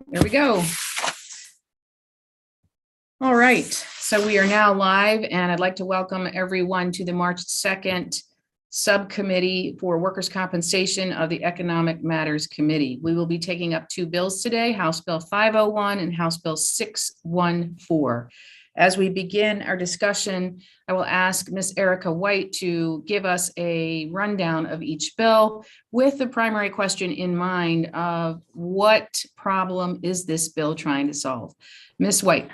There we go. All right, so we are now live, and I'd like to welcome everyone to the March 2nd Subcommittee for Workers' Compensation of the Economic Matters Committee. We will be taking up two bills today, House Bill 501 and House Bill 614. As we begin our discussion, I will ask Ms. Erica White to give us a rundown of each bill with the primary question in mind of what problem is this bill trying to solve? Ms. White.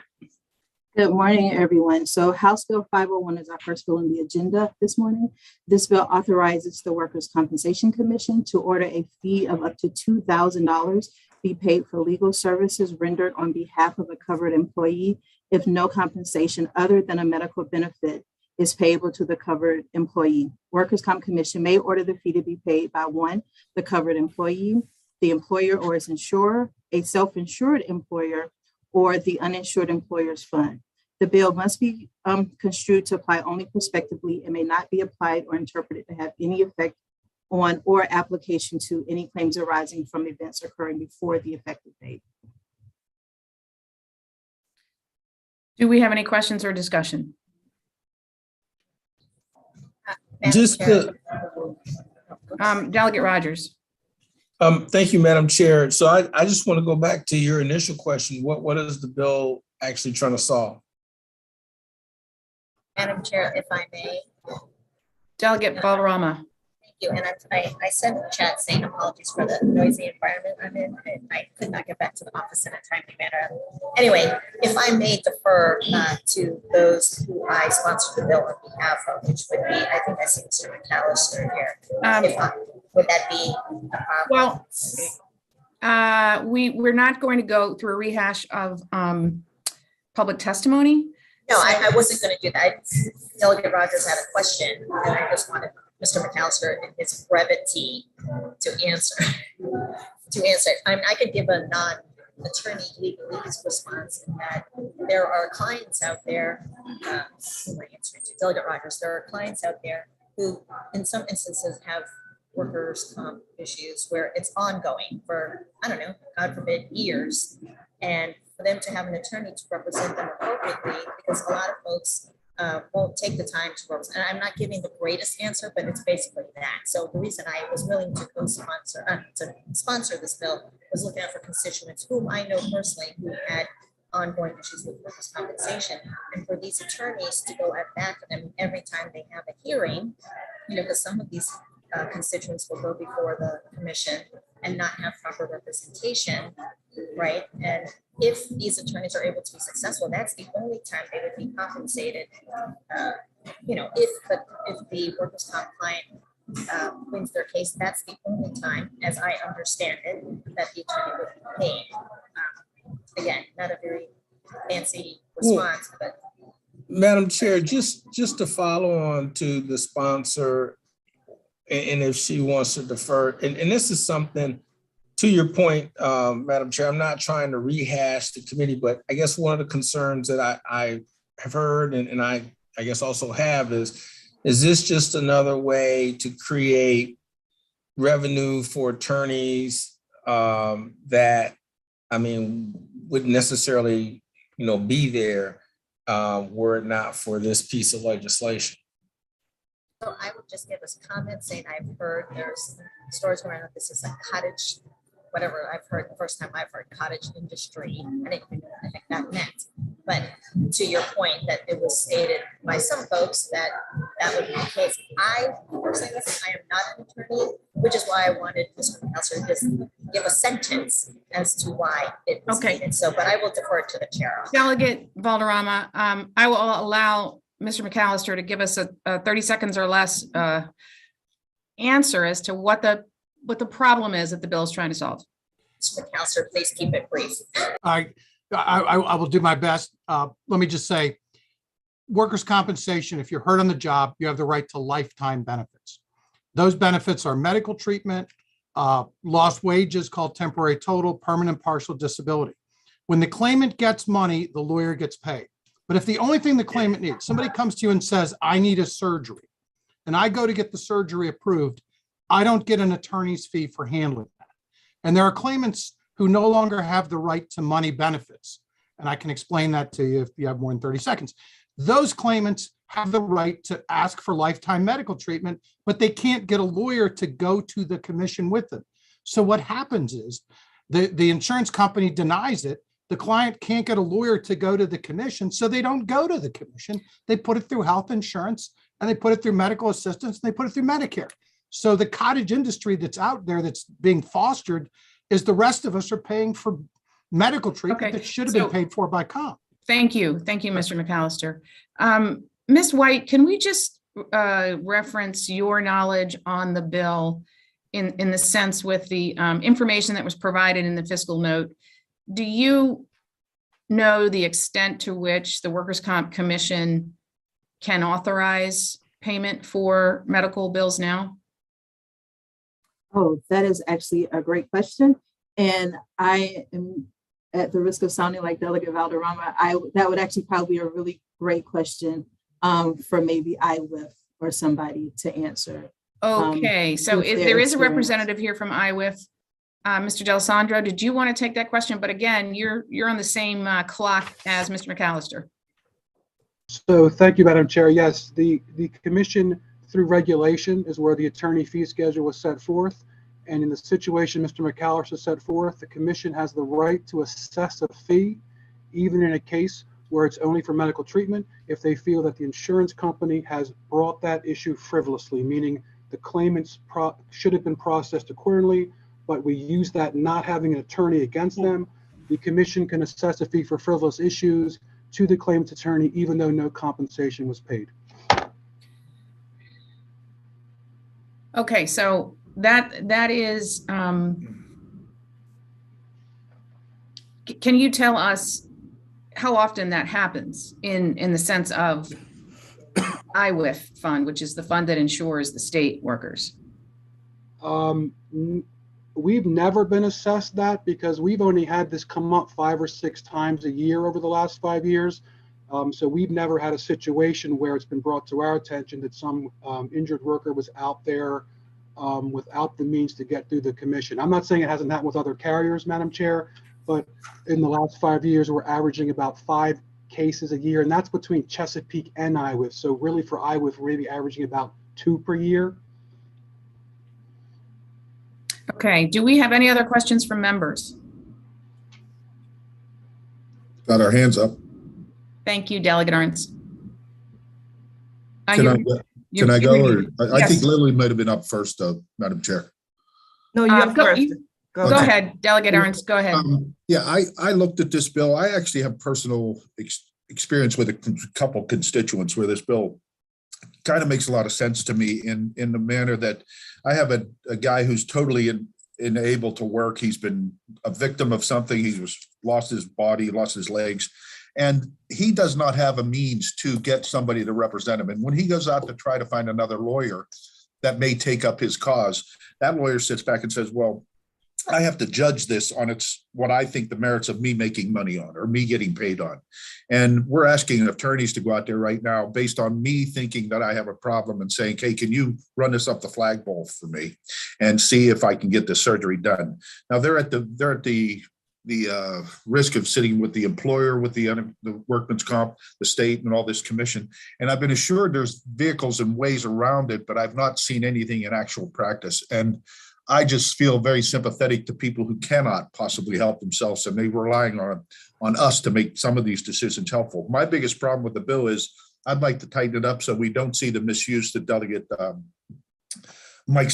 Good morning, everyone. So House Bill 501 is our first bill on the agenda this morning. This bill authorizes the Workers' Compensation Commission to order a fee of up to $2,000 be paid for legal services rendered on behalf of a covered employee if no compensation other than a medical benefit is payable to the covered employee. Workers' Comp Commission may order the fee to be paid by one, the covered employee, the employer or its insurer, a self-insured employer, or the uninsured employer's fund. The bill must be construed to apply only prospectively and may not be applied or interpreted to have any effect on or application to any claims arising from events occurring before the effective date. Do we have any questions or discussion? Just Delegate Rogers. thank you, Madam Chair. So I just want to go back to your initial question. What is the bill actually trying to solve? Madam Chair, if I may. Delegate Balderrama. Thank you. And I sent a chat saying apologies for the noisy environment I'm in. I could not get back to the office in a timely manner. Anyway, if I may defer to those who I sponsored the bill on behalf of, which would be, I think I see Mr. McAllister here. Would that be a problem? Well, we're not going to go through a rehash of public testimony. No, I wasn't going to do that. Delegate Rogers had a question, and I just wanted Mr. McAllister in his brevity to answer. I could give a non-attorney legalese response in that there are clients out there, who am I answering to? Delegate Rogers, there are clients out there who in some instances have workers' comp issues where it's ongoing for, I don't know, God forbid, years. And for them to have an attorney to represent them appropriately, because a lot of folks won't take the time to represent. And I'm not giving the greatest answer, but it's basically that. So the reason I was willing to sponsor this bill was looking out for constituents whom I know personally who had ongoing issues with workers' compensation. And for these attorneys to go at bat for them every time they have a hearing, because some of these constituents will go before the commission and not have proper representation, right? And if these attorneys are able to be successful, that's the only time they would be compensated. If the workers' comp client wins their case, that's the only time, as I understand it, that the attorney would be paid. Again, not a very fancy response, but. Madam Chair, just to follow on to the sponsor, and if she wants to defer, and this is something, to your point, Madam Chair, I'm not trying to rehash the committee, but I guess one of the concerns that I have heard and I guess also have is this just another way to create revenue for attorneys that, wouldn't necessarily, be there were it not for this piece of legislation? So I would just give us comments saying I've heard there's stories around that this is a cottage, whatever I've heard the first time I've heard cottage industry. I didn't even know what the heck that meant. But to your point that it was stated by some folks that would be the case. I personally, I am not an attorney, which is why I wanted Mr. McAllister to just give a sentence as to why it was needed. So, but I will defer to the chair. Delegate Valderrama, I will allow Mr. McAllister to give us a 30 seconds or less answer as to what the problem is that the bill is trying to solve. Mr. McAllister, please keep it brief. I will do my best. Let me just say, workers' compensation, if you're hurt on the job, you have the right to lifetime benefits. Those benefits are medical treatment, lost wages called temporary total, permanent partial disability. When the claimant gets money, the lawyer gets paid. But if the only thing the claimant needs, somebody comes to you and says, I need a surgery, and I go to get the surgery approved, I don't get an attorney's fee for handling that. And there are claimants who no longer have the right to money benefits. And I can explain that to you if you have more than 30 seconds. Those claimants have the right to ask for lifetime medical treatment, but they can't get a lawyer to go to the commission with them. So what happens is the insurance company denies it. The client can't get a lawyer to go to the commission, so they don't go to the commission. They put it through health insurance, and they put it through medical assistance, and they put it through Medicare. So the cottage industry that's out there that's being fostered is the rest of us are paying for medical treatment Okay, that should have been so- paid for by comp. Thank you. Thank you, Mr. McAllister. Ms. White, can we just reference your knowledge on the bill in the sense with the information that was provided in the fiscal note? Do you know the extent to which the Workers' Comp Commission can authorize payment for medical bills now? Oh, that is actually a great question. And I am at the risk of sounding like Delegate Valderrama. That would actually probably be a really great question for maybe IWIF or somebody to answer. Okay, so with their there is a experience. representative here from IWIF. Mr. D'Alessandro, did you want to take that question? But again, you're on the same clock as Mr. McAllister. So thank you, Madam Chair. Yes, the commission through regulation is where the attorney fee schedule was set forth. And in the situation Mr. McAllister set forth, the commission has the right to assess a fee, even in a case where it's only for medical treatment, if they feel that the insurance company has brought that issue frivolously, meaning the claimants should have been processed accordingly, but we use that not having an attorney against them. The commission can assess a fee for frivolous issues to the claimant's attorney, even though no compensation was paid. Okay, so that is, can you tell us how often that happens in the sense of IWIF fund, which is the fund that insures the state workers? We've never been assessed that because we've only had this come up 5 or 6 times a year over the last 5 years. So we've never had a situation where it's been brought to our attention that some injured worker was out there without the means to get through the commission. I'm not saying it hasn't happened with other carriers, Madam Chair, but in the last 5 years, we're averaging about 5 cases a year, and that's between Chesapeake and IWIF. So really for IWIF, we're maybe averaging about 2 per year. Okay, do we have any other questions from members? Got our hands up. Thank you, Delegate Arntz. Can I go? Or I Yes. think Lily might have been up first, Madam Chair. No, you have Go first. go Okay. ahead, Delegate Arntz, go ahead. Yeah, I looked at this bill. I actually have personal experience with a couple constituents where this bill kind of makes a lot of sense to me in the manner that I have a guy who's totally unable to work. He's been a victim of something. He lost his body, lost his legs, and he does not have a means to get somebody to represent him. And when he goes out to try to find another lawyer that may take up his cause, that lawyer sits back and says, well, I have to judge this on what I think the merits of me making money on or me getting paid on. And we're asking attorneys to go out there right now based on me thinking that I have a problem and saying, hey, can you run this up the flagpole for me and see if I can get this surgery done? Now they're at the risk of sitting with the employer, with the workman's comp, the state, and all this commission. And I've been assured there's vehicles and ways around it, but I've not seen anything in actual practice. And I just feel very sympathetic to people who cannot possibly help themselves, and they're relying on us to make some of these decisions helpful. My biggest problem with the bill is I'd like to tighten it up so we don't see the misuse that Delegate Mike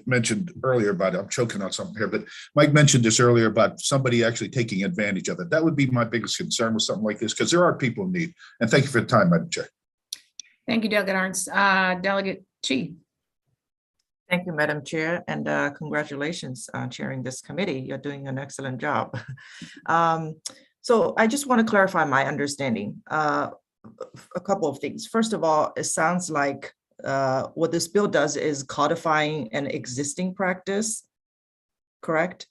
mentioned earlier about it. I'm choking on something here, but Mike mentioned this earlier about somebody actually taking advantage of it. That would be my biggest concern with something like this, because there are people in need. And thank you for the time, Madam Chair. Thank you, Delegate Arntz. Delegate Chi. Thank you, Madam Chair, and congratulations on chairing this committee. You're doing an excellent job. So I just want to clarify my understanding. A couple of things. First of all, it sounds like what this bill does is codifying an existing practice, correct?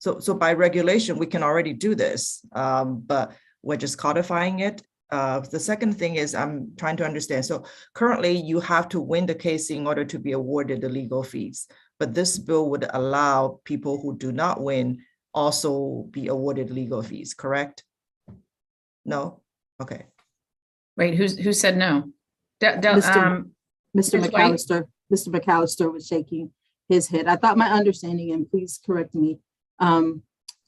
So by regulation, we can already do this, but we're just codifying it. The second thing is I'm trying to understand. So currently you have to win the case in order to be awarded the legal fees. but this bill would allow people who do not win also be awarded legal fees, correct? No? Okay. Wait, who said no? Mr. Ms. White? Mr. McAllister was shaking his head. I thought my understanding, and please correct me,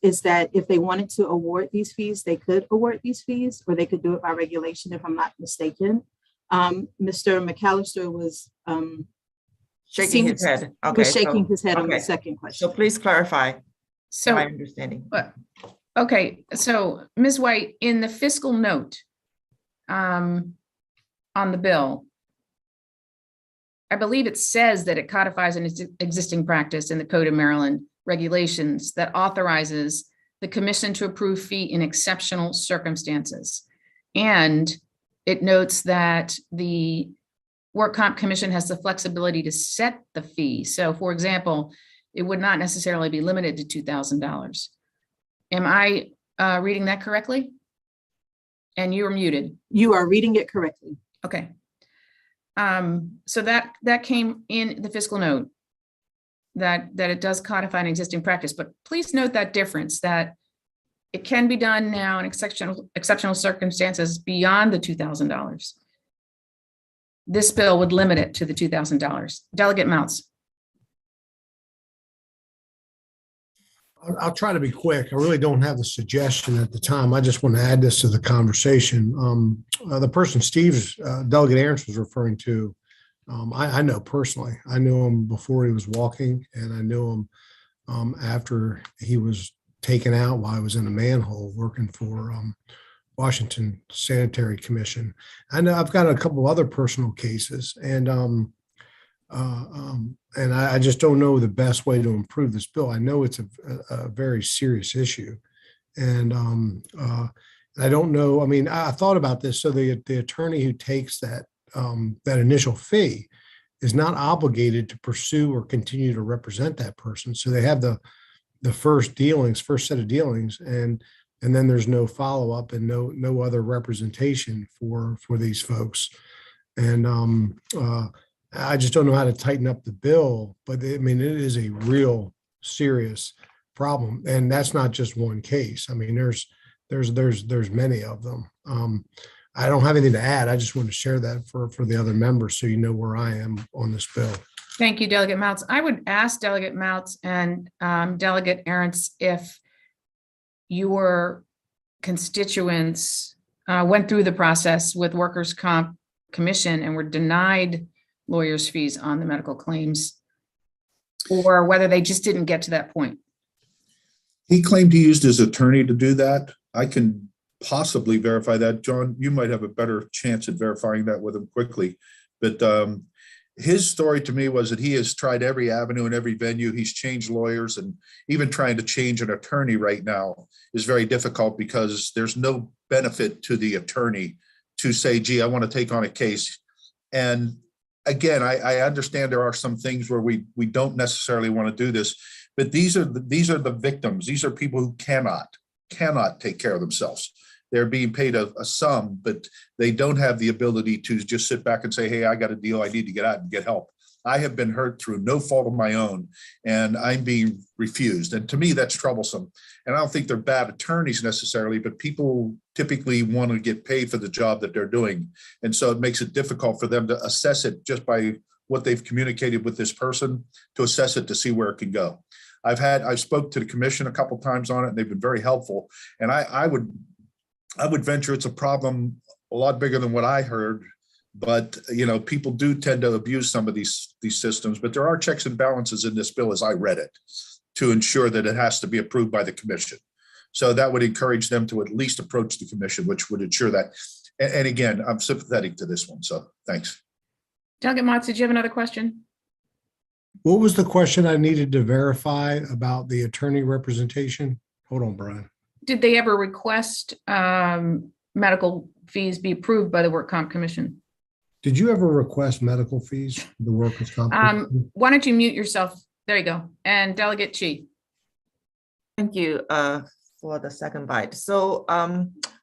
is that if they wanted to award these fees, they could award these fees, or they could do it by regulation, if I'm not mistaken. Mr. McAllister was Shaking his head. Okay. was shaking his head on the okay. second question. So please clarify my So, understanding. okay, so Ms. White, in the fiscal note on the bill, I believe it says that it codifies an existing practice in the Code of Maryland regulations that authorizes the commission to approve fee in exceptional circumstances. And it notes that the Work Comp Commission has the flexibility to set the fee. So for example, it would not necessarily be limited to $2,000. Am I reading that correctly? And you are muted. You are reading it correctly. Okay. So that came in the fiscal note, that it does codify an existing practice, but please note that difference, that it can be done now in exceptional circumstances beyond the $2,000. This bill would limit it to the $2,000. Delegate Mounts. I'll try to be quick. I really don't have the suggestion at the time. I just want to add this to the conversation. The person Delegate Aaronson was referring to, I know personally. I knew him before he was walking, and I knew him after he was taken out while I was in a manhole working for Washington Sanitary Commission. I know I've got a couple other personal cases, and I just don't know the best way to improve this bill. I know it's a very serious issue, and I don't know. I mean, I thought about this. So the attorney who takes that initial fee is not obligated to pursue or continue to represent that person. So they have the first set of dealings, and then there's no follow up and no other representation for these folks, and I just don't know how to tighten up the bill, but I mean, it is a real serious problem. And that's not just one case. I mean, there's many of them. I don't have anything to add. I just want to share that for the other members, so you know where I am on this bill. Thank you, Delegate Mounts. I would ask Delegate Mounts and Delegate Aaronson if your constituents went through the process with Workers' Comp Commission and were denied lawyers' fees on the medical claims, or whether they just didn't get to that point. He claimed he used his attorney to do that. I can possibly verify that. John, you might have a better chance at verifying that with him quickly. But his story to me was that he has tried every avenue and every venue. He's changed lawyers, and even trying to change an attorney right now is very difficult because there's no benefit to the attorney to say, gee, I want to take on a case. And again, I understand there are some things where we don't necessarily want to do this, but these are the victims. These are people who cannot take care of themselves. They're being paid a sum, but they don't have the ability to just sit back and say, hey, I got a deal. I need to get out and get help. I have been hurt through no fault of my own, and I'm being refused. And to me, that's troublesome. And I don't think they're bad attorneys necessarily, but people typically want to get paid for the job that they're doing. And so it makes it difficult for them to assess it just by what they've communicated with this person, to assess it to see where it can go. I've spoke to the commission a couple of times on it, and they've been very helpful. And I would venture it's a problem a lot bigger than what I heard. But, you know, people do tend to abuse some of these systems, but there are checks and balances in this bill as I read it to ensure that it has to be approved by the commission. So that would encourage them to at least approach the commission, which would ensure that. And again, I'm sympathetic to this one. So thanks. Delegate Motz, did you have another question? What was the question I needed to verify about the attorney representation? Hold on, Brian. Did they ever request medical fees be approved by the Work Comp Commission? Did you ever request medical fees for the workers' compensation? Why don't you mute yourself? There you go. And Delegate Chi. Thank you for the second bite. So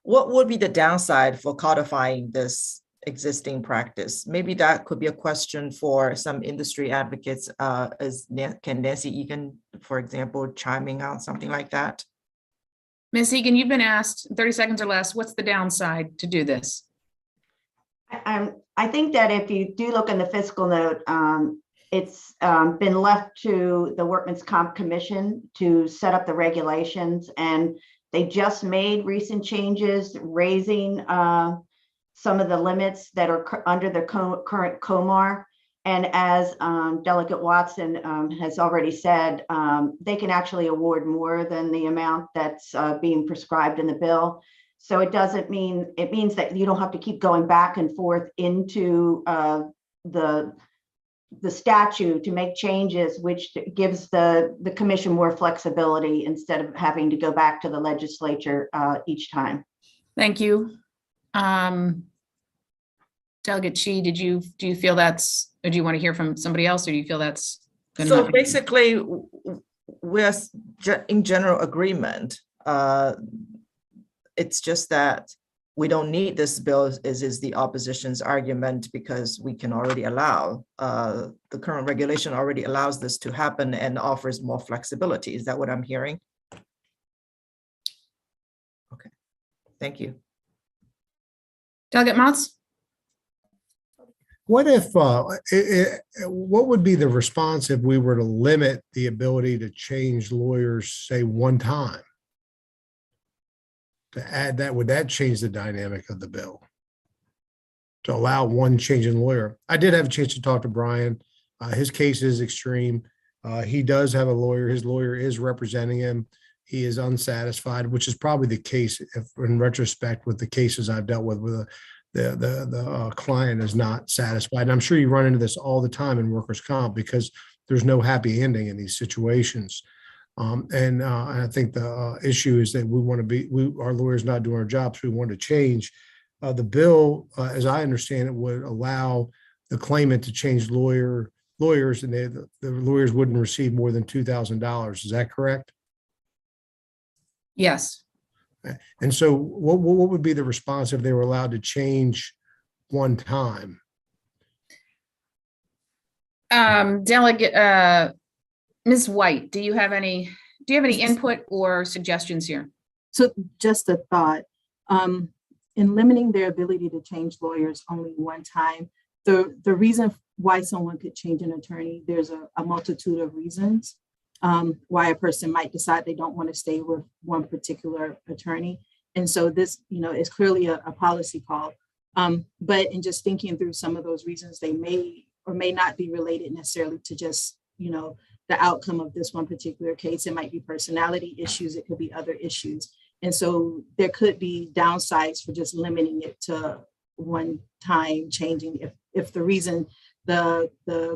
what would be the downside for codifying this existing practice? Maybe that could be a question for some industry advocates. Can Nancy Egan, for example, chiming out something like that? Ms. Egan, you've been asked 30 seconds or less, what's the downside to do this? I think that if you do look in the fiscal note, it's been left to the Workman's Comp Commission to set up the regulations, and they just made recent changes raising some of the limits that are under the current COMAR. And as Delegate Watson has already said, they can actually award more than the amount that's being prescribed in the bill. So it doesn't mean, it means that you don't have to keep going back and forth into the statute to make changes, which gives the commission more flexibility instead of having to go back to the legislature each time. Thank you. Delegate Chi, do you feel that's, or do you want to hear from somebody else, or do you feel that's good So enough? basically, we're in general agreement. It's just that we don't need this bill, is the opposition's argument, because we can already allow, the current regulation already allows this to happen and offers more flexibility. Is that what I'm hearing? Okay, thank you. Delegate Motz? What if, what would be the response if we were to limit the ability to change lawyers, say, one time? To add that, would that change the dynamic of the bill? To allow one change in lawyer? I did have a chance to talk to Brian. His case is extreme. He does have a lawyer. His lawyer is representing him. He is unsatisfied, which is probably the case if, in retrospect, with the cases I've dealt with the client is not satisfied. And I'm sure you run into this all the time in workers' comp, because there's no happy ending in these situations. And I think the issue is that we want to be, our lawyers not doing our jobs. We want to change. The bill, as I understand it, would allow the claimant to change lawyers, and the lawyers wouldn't receive more than $2,000. Is that correct? Yes. And so what would be the response if they were allowed to change one time? Delegate, Ms. White, do you have any input or suggestions here? So just a thought, in limiting their ability to change lawyers only one time, the reason why someone could change an attorney, there's a multitude of reasons why a person might decide they don't want to stay with one particular attorney. And so this, is clearly a policy call. But in just thinking through some of those reasons, they may or may not be related necessarily to just, the outcome of this one particular case. It might be personality issues. It could be other issues. And so there could be downsides for just limiting it to one time changing if the reason the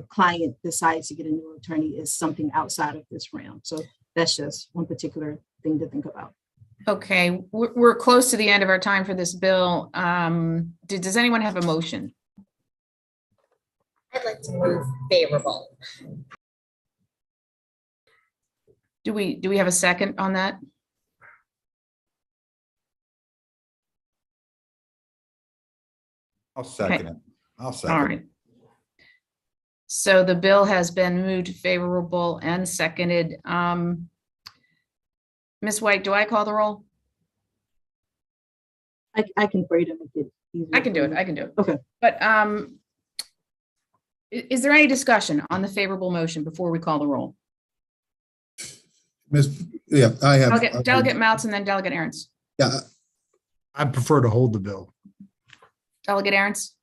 client decides to get a new attorney is something outside of this realm. So that's just one particular thing to think about. Okay, we're close to the end of our time for this bill. Does anyone have a motion? I'd like to move favorable. Do we have a second on that? I'll second it. I'll All second it. right. So the bill has been moved favorable and seconded. Ms. White, do I call the roll? I can pray to make it easier. I can do it. I can do it. Okay. But is there any discussion on the favorable motion before we call the roll? Yeah, I have. Delegate Mouts and then Delegate Aaron's. Yeah, I prefer to hold the bill. Delegate Aaron's.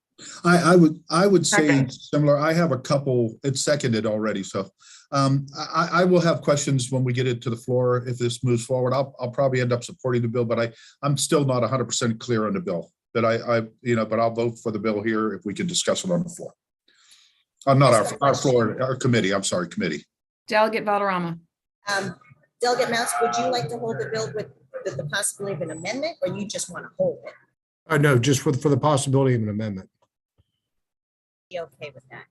I would say Okay. similar. I have a couple, it's seconded already. So I will have questions when we get it to the floor. If this moves forward, I'll probably end up supporting the bill, but I'm still not 100% clear on the bill. That but I'll vote for the bill here if we can discuss it on the floor. Not our floor, our committee. I'm sorry, committee. Delegate Valderrama. Delegate Mouse, would you like to hold the bill with the possibility of an amendment, or you just want to hold it? No, just for the possibility of an amendment. Be okay with that?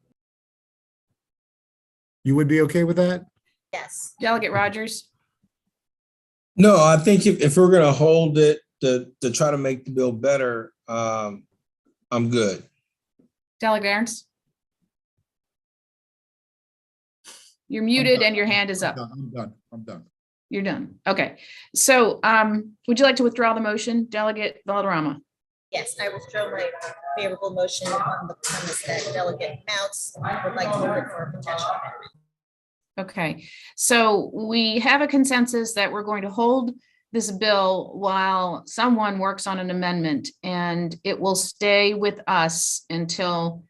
You would be okay with that? Yes. Delegate Rogers. No, I think if we're going to hold it to try to make the bill better, I'm I'm good. Delegate Ernst? You're muted and your hand is up. I'm done. You're done. Okay. So would you like to withdraw the motion, Delegate Valderrama? Yes, I withdraw my favorable motion on the premise that Delegate Mounts would like to move it for a potential amendment. Okay, so we have a consensus that we're going to hold this bill while someone works on an amendment, and it will stay with us until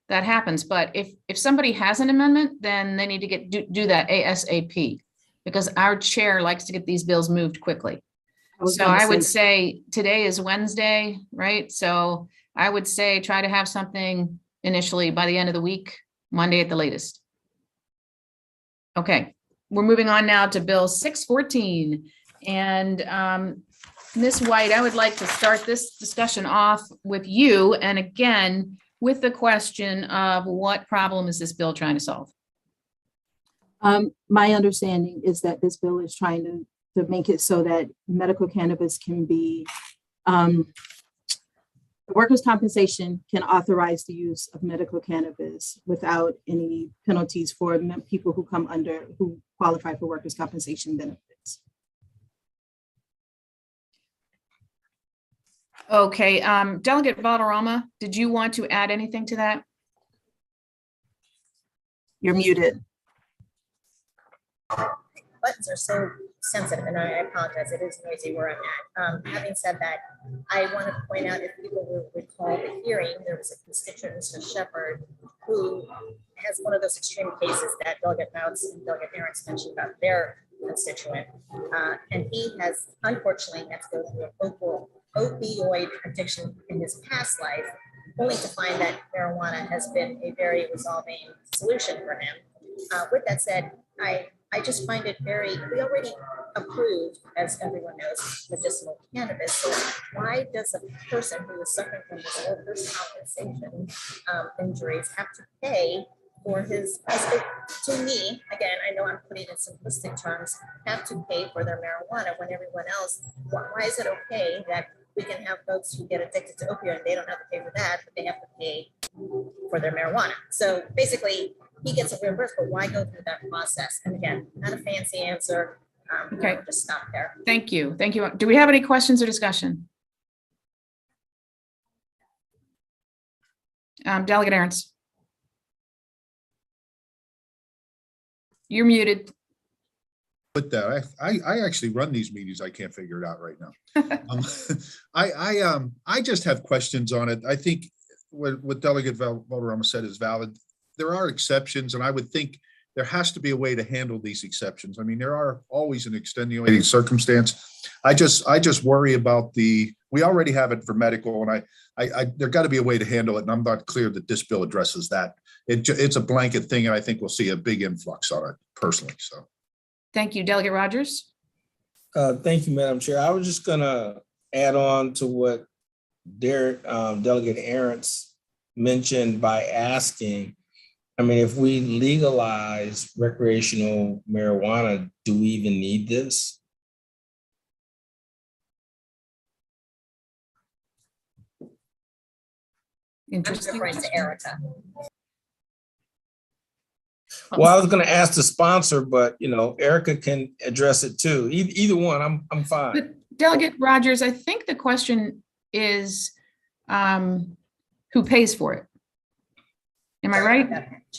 that happens. But if somebody has an amendment, then they need to do that ASAP, because our chair likes to get these bills moved quickly. So I would say today is Wednesday, right? So I would say try to have something initially by the end of the week, Monday at the latest. Okay, we're moving on now to Bill 614. And Ms. White, I would like to start this discussion off with you. And again, with the question of what problem is this bill trying to solve? My understanding is that this bill is trying to make it so that medical cannabis can be, workers' compensation can authorize the use of medical cannabis without any penalties for people who who qualify for workers' compensation benefits. Okay, Delegate Valderrama, did you want to add anything to that? You're muted. Buttons are so sensitive, and I apologize, it is noisy where I'm at. Having said that, I want to point out, if people will recall the hearing, there was a constituent, Mr. Shepherd, who has one of those extreme cases that Delegate Mounts and Delegate Ernst mentioned about their constituent. And he has unfortunately had to go through an opioid addiction in his past life, only to find that marijuana has been a very resolving solution for him. With that said, I just find it we already approved, as everyone knows, medicinal cannabis. So why does a person who is suffering from this workers' compensation injuries have to pay for to me, again, I know I'm putting it in simplistic terms, have to pay for their marijuana when everyone else, why is it okay that we can have folks who get addicted to opioid and they don't have to pay for that, but they have to pay for their marijuana? So basically, he gets a reimbursed, but why go through that process? And again, not a fancy answer. Okay. I'll just stop there. Thank you. Thank you. Do we have any questions or discussion? Delegate Ernst. You're muted. Put that, I actually run these meetings. I can't figure it out right now. I just have questions on it. I think what Delegate Valderrama said is valid. There are exceptions, and I would think there has to be a way to handle these exceptions. I mean, there are always an extenuating circumstance. I just worry about we already have it for medical, and there got to be a way to handle it. And I'm not clear that this bill addresses that. It's a blanket thing, and I think we'll see a big influx on it personally. So, thank you, Delegate Rogers. Thank you, Madam Chair. I was just gonna add on to what Delegate Ernst mentioned by asking, I mean, if we legalize recreational marijuana, do we even need this? Interesting. I'm referring to Erica. Well, I was going to ask the sponsor, but Erica can address it too. Either one, I'm fine. But Delegate Rogers, I think the question is who pays for it? Am I right?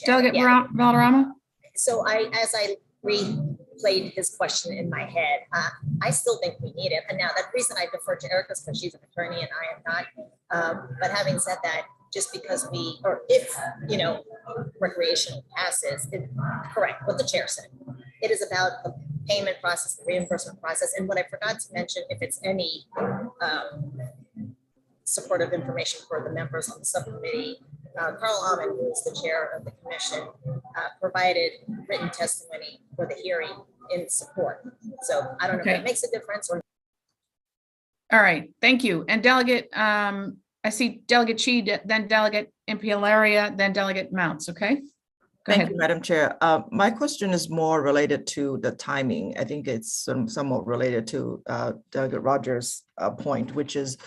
Delegate Valderrama? So as I replayed his question in my head, I still think we need it. And now the reason I defer to Erica is because she's an attorney and I am not. But having said that, just because if recreational passes, correct what the chair said. It is about the payment process, the reimbursement process. And what I forgot to mention, if it's any supportive information for the members on the subcommittee, Carl Almond, who is the chair of the commission, provided written testimony for the hearing in support. So I don't know if that makes a difference or. All right, thank you. And Delegate, I see Delegate Chi, then Delegate Impialaria, then Delegate Mounts, okay? Thank you, Madam Chair. My question is more related to the timing. I think it's somewhat related to Delegate Rogers' point, which is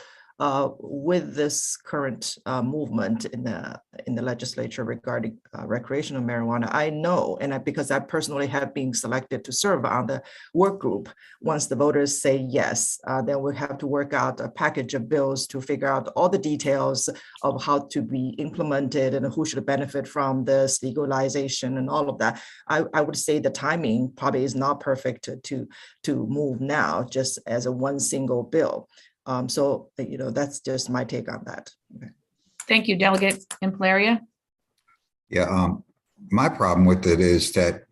with this current movement in the legislature regarding recreational marijuana, I know, because I personally have been selected to serve on the work group, once the voters say yes, then we have to work out a package of bills to figure out all the details of how to be implemented and who should benefit from this legalization and all of that. I would say the timing probably is not perfect to move now, just as a one single bill. So, that's just my take on that. Okay. Thank you, Delegate Implaria. Yeah, my problem with it is that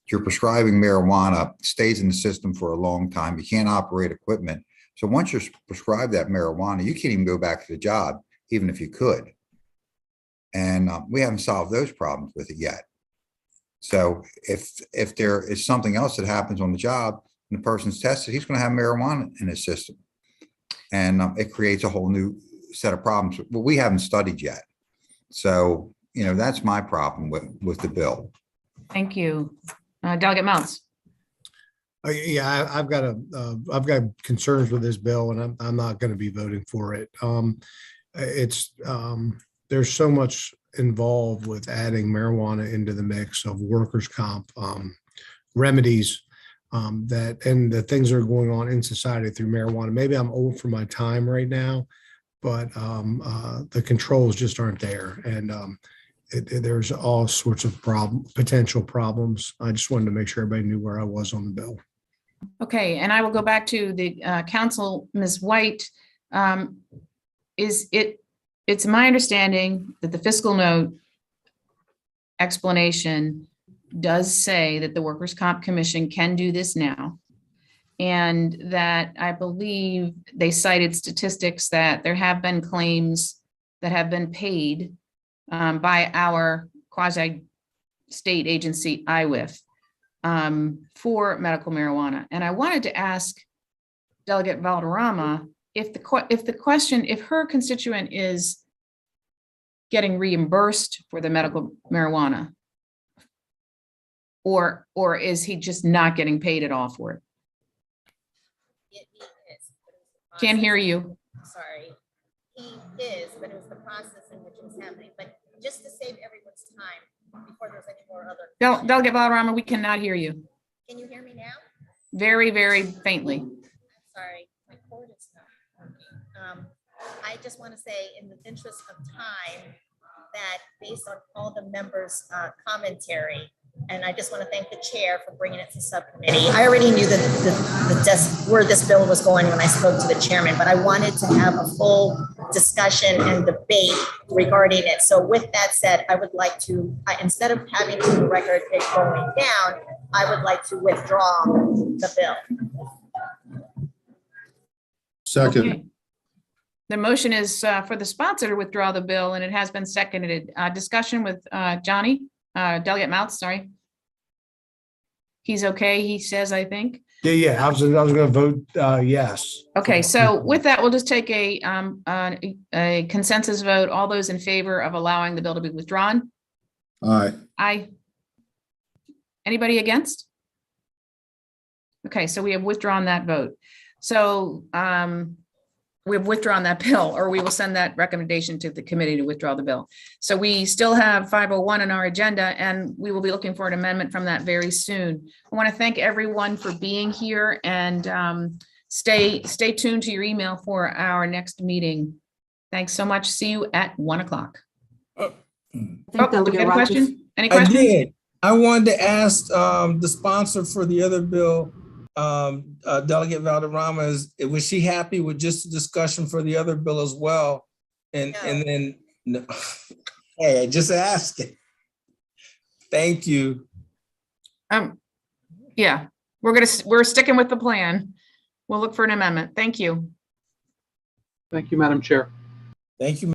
you're prescribing marijuana, stays in the system for a long time. You can't operate equipment. So once you're prescribed that marijuana, you can't even go back to the job, even if you could. And we haven't solved those problems with it yet. So if there is something else that happens on the job and the person's tested, he's going to have marijuana in his system. And it creates a whole new set of problems, but we haven't studied yet. So, that's my problem with the bill. Thank you. Delegate Mounts. Yeah, I've got concerns with this bill, and I'm not going to be voting for it. There's so much involved with adding marijuana into the mix of workers' comp remedies. And the things that are going on in society through marijuana. Maybe I'm old for my time right now, but the controls just aren't there. And there's all sorts of potential problems. I just wanted to make sure everybody knew where I was on the bill. Okay, and I will go back to the council, Ms. White. It's my understanding that the fiscal note explanation does say that the Workers' Comp Commission can do this now. And that I believe they cited statistics that there have been claims that have been paid by our quasi-state agency, IWIF, for medical marijuana. And I wanted to ask Delegate Valderrama if her constituent is getting reimbursed for the medical marijuana, or is he just not getting paid at all for it? He is, but it was the Can't hear process. you. Sorry. He is, but it was the process in which it was happening. But just to save everyone's time, before there's any more other. Delegate Valderrama, we cannot hear you. Can you hear me now? Very, very faintly. I'm sorry, my cord is not working. I just want to say, in the interest of time, that based on all the members' commentary, and I just want to thank the chair for bringing it to subcommittee. I already knew where this bill was going when I spoke to the chairman, but I wanted to have a full discussion and debate regarding it. So with that said, I would like to, instead of having to the record it going down, I would like to withdraw the bill. Second. Okay. The motion is for the sponsor to withdraw the bill, and it has been seconded. Discussion with Johnny, Delegate Mouth, sorry. He's okay, he says, I think. Yeah. I was going to vote yes. Okay, so with that, we'll just take a consensus vote. All those in favor of allowing the bill to be withdrawn? Aye. Aye. Anybody against? Okay, so we have withdrawn that vote. So we have withdrawn that bill, or we will send that recommendation to the committee to withdraw the bill. So we still have 501 on our agenda, and we will be looking for an amendment from that very soon. I want to thank everyone for being here, and stay tuned to your email for our next meeting. Thanks so much. See you at 1 o'clock. I think Oh, do we Delegate have a Rogers- question? Any I questions? did. I wanted to ask the sponsor for the other bill, Delegate Valderrama, was she happy with just the discussion for the other bill as well? And then, no. Hey, just asking. Thank you. Yeah, we're sticking with the plan. We'll look for an amendment. Thank you. Thank you, Madam Chair. Thank you.